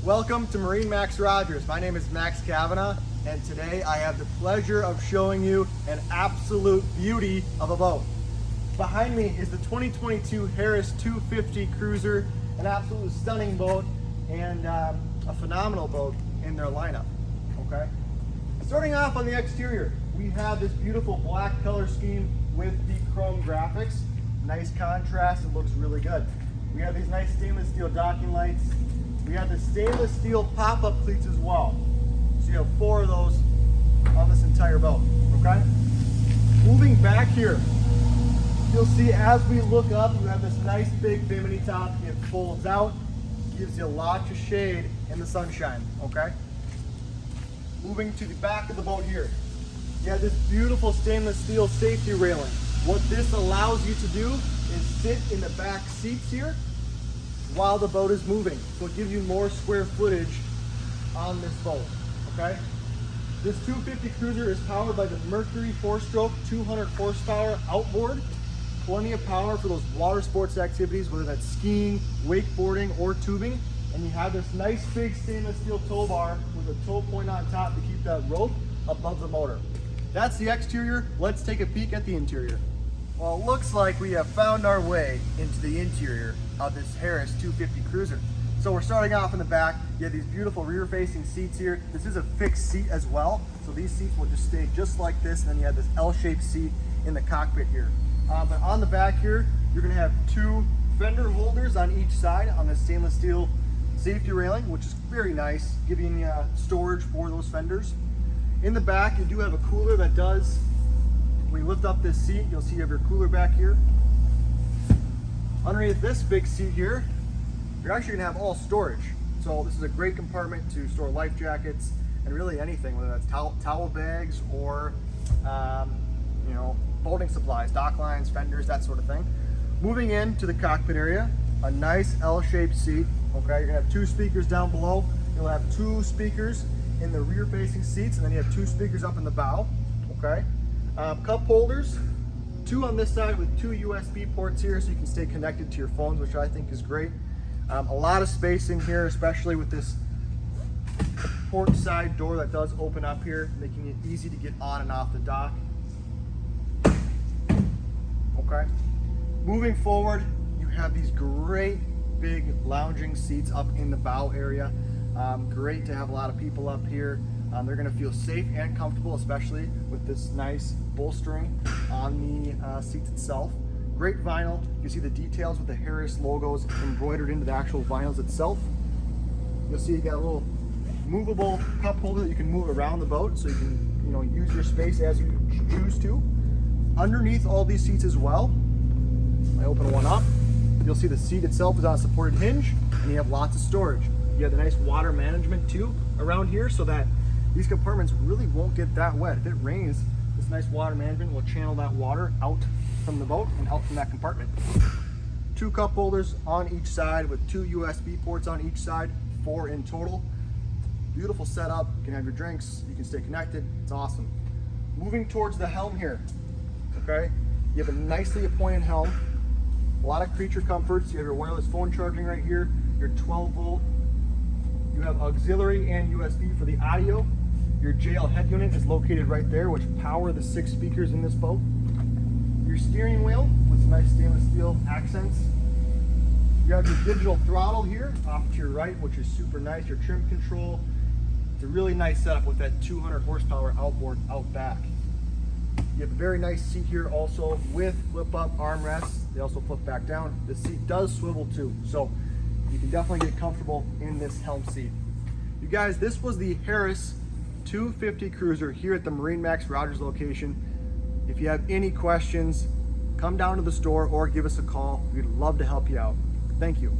Welcome to MarineMax Rogers. My name is Max Kavanaugh, and today I have the pleasure of showing you an absolute beauty of a boat. Behind me is the 2022 Harris 250 Cruiser, an absolutely stunning boat and a phenomenal boat in their lineup. Okay. Starting off on the exterior, we have this beautiful black color scheme with the chrome graphics. Nice contrast, it looks really good. We have these nice stainless steel docking lights. We have the stainless steel pop-up cleats as well. So you have 4 of those on this entire boat, okay? Moving back here, you'll see as we look up, you have this nice big bimini top. It folds out, gives you lots of shade in the sunshine, okay? Moving to the back of the boat here, you have this beautiful stainless steel safety railing. What this allows you to do is sit in the back seats here while the boat is moving. So it gives you more square footage on this boat, okay? This 250 Cruiser is powered by the Mercury 4-stroke 200 horsepower outboard. Plenty of power for those water sports activities, whether that's skiing, wakeboarding, or tubing. And you have this nice big stainless steel tow bar with a tow point on top to keep that rope above the motor. That's the exterior. Let's take a peek at the interior. Well, it looks like we have found our way into the interior of this Harris 250 Cruiser. So we're starting off in the back. You have these beautiful rear-facing seats here. This is a fixed seat as well, so these seats will just stay just like this, and then you have this L-shaped seat in the cockpit here. But on the back here, you're gonna have 2 fender holders on each side on the stainless steel safety railing, which is very nice, giving you storage for those fenders. In the back, you do have a cooler that does, when you lift up this seat, you'll see you have your cooler back here. Underneath this big seat here, you're actually gonna have all storage. So this is a great compartment to store life jackets and really anything, whether that's towel bags or boating supplies, dock lines, fenders, that sort of thing. Moving into the cockpit area, a nice L-shaped seat. Okay, you're gonna have 2 speakers down below. You'll have 2 speakers in the rear-facing seats, and then you have 2 speakers up in the bow. Okay, cup holders. 2 on this side with 2 USB ports here, so you can stay connected to your phones, which I think is great. A lot of space in here, especially with this port side door that does open up here, making it easy to get on and off the dock. Okay. Moving forward, you have these great big lounging seats up in the bow area. Great to have a lot of people up here. They're going to feel safe and comfortable, especially with this nice bolstering on the seats itself. Great vinyl. You can see the details with the Harris logos embroidered into the actual vinyls itself. You'll see you got a little movable cup holder that you can move around the boat, so you can use your space as you choose to. Underneath all these seats as well, I open one up, you'll see the seat itself is on a supported hinge, and you have lots of storage. You have the nice water management too around here, so that these compartments really won't get that wet. If it rains, this nice water management will channel that water out from the boat and out from that compartment. 2 cup holders on each side with 2 USB ports on each side, 4 in total. Beautiful setup. You can have your drinks, you can stay connected. It's awesome. Moving towards the helm here, okay? You have a nicely appointed helm. A lot of creature comforts. You have your wireless phone charging right here, your 12 volt. You have auxiliary and USB for the audio. Your JL head unit is located right there, which power the 6 speakers in this boat. Your steering wheel with some nice stainless steel accents. You have your digital throttle here off to your right, which is super nice. Your trim control. It's a really nice setup with that 200 horsepower outboard out back. You have a very nice seat here also with flip-up armrests. They also flip back down. The seat does swivel too, so you can definitely get comfortable in this helm seat. You guys, this was the Harris 250 Cruiser here at the MarineMax Rogers location. If you have any questions, come down to the store or give us a call. We'd love to help you out. Thank you.